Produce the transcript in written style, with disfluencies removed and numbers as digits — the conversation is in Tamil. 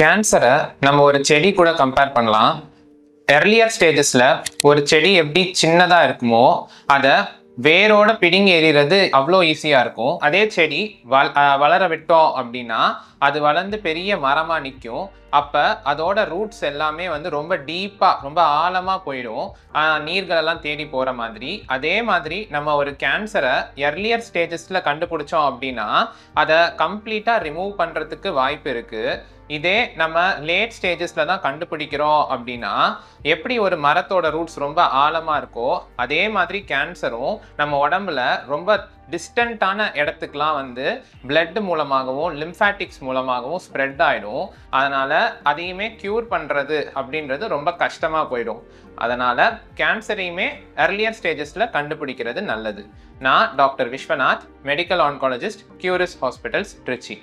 கேன்சரை நம்ம ஒரு செடி கூட கம்பேர் பண்ணலாம். எர்லியர் ஸ்டேஜஸில் ஒரு செடி எப்படி சின்னதாக இருக்குமோ அதை வேரோட பிடுங்கி எறிகிறது அவ்வளோ ஈஸியாக இருக்கும். அதே செடி வளர விட்டோம் அப்படின்னா அது வளர்ந்து பெரிய மரமாக நிற்கும். அப்போ அதோட ரூட்ஸ் எல்லாமே ரொம்ப டீப்பாக ரொம்ப ஆழமாக போயிடும், நீர்களெல்லாம் தேடி போகிற மாதிரி. அதே மாதிரி நம்ம ஒரு கேன்சரை எர்லியர் ஸ்டேஜஸில் கண்டுபிடிச்சோம் அப்படின்னா அதை கம்ப்ளீட்டாக ரிமூவ் பண்ணுறதுக்கு வாய்ப்பு இருக்குது. இதே நம்ம லேட் ஸ்டேஜஸில் தான் கண்டுபிடிக்கிறோம் அப்படின்னா எப்படி ஒரு மரத்தோட ரூட்ஸ் ரொம்ப ஆழமாக இருக்கோ அதே மாதிரி கேன்சரும் நம்ம உடம்புல ரொம்ப டிஸ்டன்ட்டான இடத்துக்குலாம் பிளட் மூலமாகவும் லிம்ஃபாட்டிக்ஸ் மூலமாகவும் ஸ்ப்ரெட் ஆகிடும். அதனால் அதையுமே க்யூர் பண்ணுறது அப்படின்றது ரொம்ப கஷ்டமாக போயிடும். அதனால் கேன்சரையுமே எர்லியர் ஸ்டேஜஸில் கண்டுபிடிக்கிறது நல்லது. நான் டாக்டர் விஸ்வநாத், மெடிக்கல் ஆன்காலஜிஸ்ட், கியூரிஸ் ஹாஸ்பிட்டல்ஸ், திருச்சி.